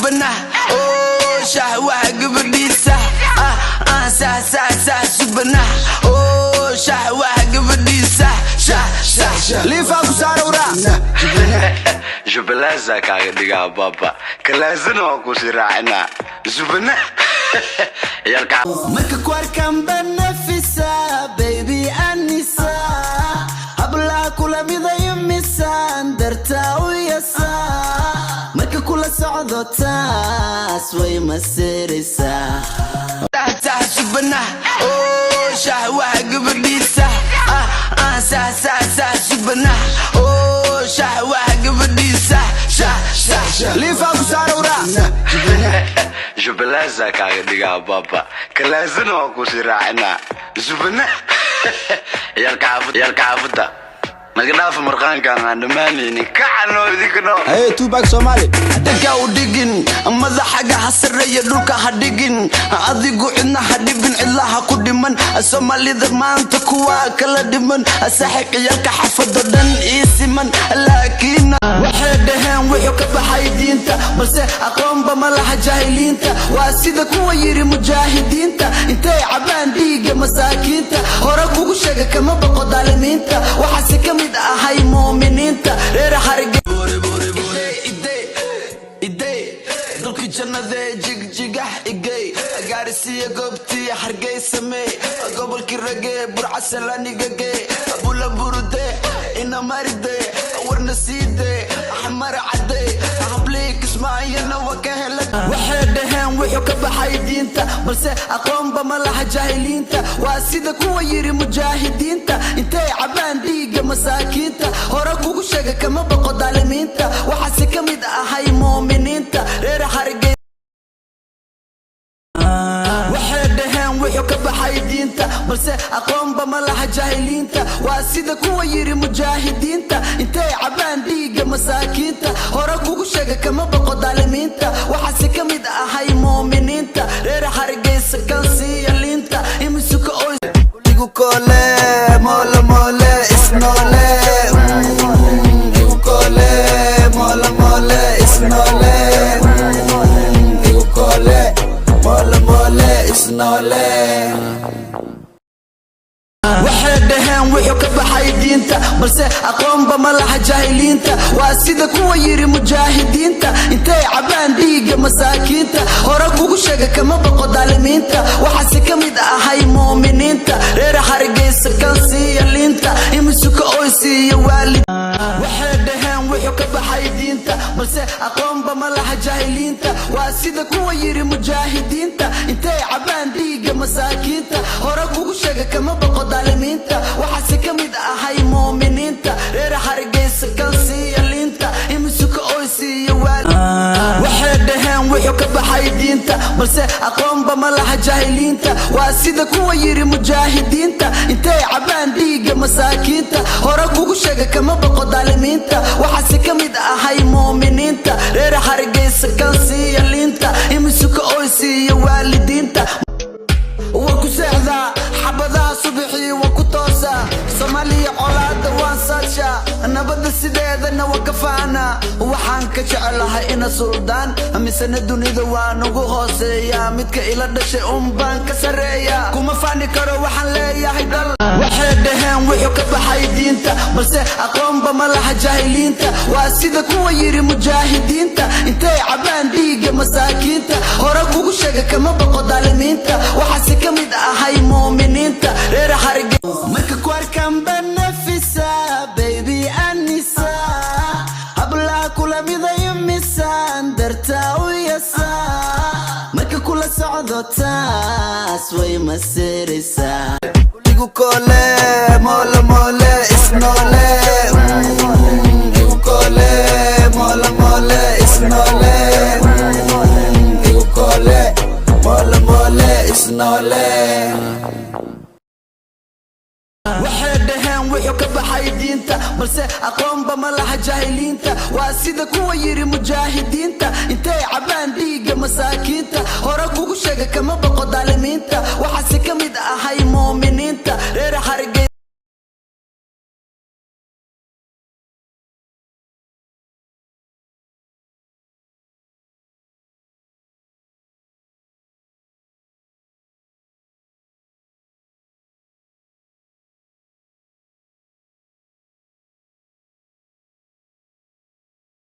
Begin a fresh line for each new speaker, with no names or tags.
شبنا أوه شهوة قبل سه سه سه سه شبنا أوه شهوة قبل سه شه ليفا بسارورا
جبلازا كاغديغا بابا كلازنا كوسراعنا زبنا يركع
مك كواركم بنفسا بيبي انسا habla kula miday misan darta uyasa marka kula socdo taas way masirisa tahsibna oo shahwa gabadhiisa sa sa sa shibna oo shahwa gabadhiisa lifa busarura
جبلازا كاغديغا بابا كلازنا كوسراعنا زبنا يركع فدا نقدر مرقان كان عندماني كعنو ذيكنو
اي توباك سومالي دقا ودقن ماذا حاجه حسريه دولك حدقن اديقو عنا حدبن الله كدمن السومالي ضمان تكوا كلا دمن اسحق يلك حفظ دن اسمن لكن وحدهن وحو كبحاي دينتا بس اقوم بملح جاهلينتا واسيده كوا يري مجاهدينتا انتي عبان ديقه مساكينتا هورا كوغو شيغا كما بقو ظالمينتا وحاسي كميد ahay muuminiinta reer xariga idey dalka jannada jigjigax igay gaarsiya goobtii xargay samee gobolkii ragee burcasalaniga abula burde ina maride warna siide ahmar cade hableek ismaayana wakahela waxay dhahan wuxuu ka baxay diinta balse aqoon ba malaha jahiliinta waa sida kuwa yiri mujaahidiinta intay cabaan dhiiga masaakiinta hore kugu sheega kama baqo daalimiinta waxa si kamid ahay muuminiinta reer xarigay waxay dhahan wuxuu ka baxay diinta balse aqoon ba malaha jahiliinta waa sida kuwa yiri mujaahidiinta intay cabaan dhiiga masaakiinta hore kugu sheega kama baqo daalimiinta waxa si kamid ahay muuminiinta reer xarigay sakansiya liinta imisuka oo igu kole mola mole isnole igu kole mola mole isnole igu kole mola mole isnole waxay dhahan wuxuu ka baxay diinta balse aqoon ba malaha jahiliinta waa sida kuwa yiri mujaahidiinta intay cabaan dhiiga masaakiinta hore kugu sheega kama baqo daalimiinta waxa si kamid ahay muuminiinta reer xarigaysa kansiya liinta imisuka oysiya waalid waxay dhahan wuxuu ka baxay diinta balse aqoon ba malaha jahiliinta waa sida kuwa yiri mujaahidiinta intay cabaan dhiiga masaakiinta hore kugu sheega kama baqo daalimiinta waxa si kamid ahay muuminiinta reer xarigaysa kansiya liinta imisuka oysiya waalid waxay dhahan wuxuu ka baxay diinta balse aqoon ba malaha jahiliinta waa sida kuwa yiri mujaahidiinta intay cabaan dhiiga masaakiinta hore kugu sheega kama baqo daalimiinta waxa si kamid ahay muuminiinta reer xarigaysa kansiya liinta imisuka oysiya waalidiinta وكسعدا حبدا صبحي وكتوسا صومالي علاده وانساتشا نبدا سيدنا وكفانا وحان كجعلها إنا سلطان مسنا دنيدا وانوغو هوسيا مدك إلا دشي بان كسريا كوما فاني كرو وحان ليا هيدال waxay dhahan wuxuu ka baxay diinta balse aqoon ba malaha jahiliinta waa sida kuwa yiri mujaahidiinta intay cabaan dhiiga masaakiinta hore kugu sheega kama baqo daalimiinta waxa si kamid ahay muuminiinta reer xarigay marka kwarkan banafisa baby anisa habla kula miday misan darta uyasa marka kula socdo taas way masirisa kole mola mole isnole igu kole mola mole isnole igu kole mola mole isnole waxay dhahan wuxuu ka baxay diinta balse aqoon ba malaha jahiliinta waa sida kuwa yiri mujaahidiinta intay cabaan dhiiga masaakiinta hore kugu sheega kama baqo daalimiinta waxa si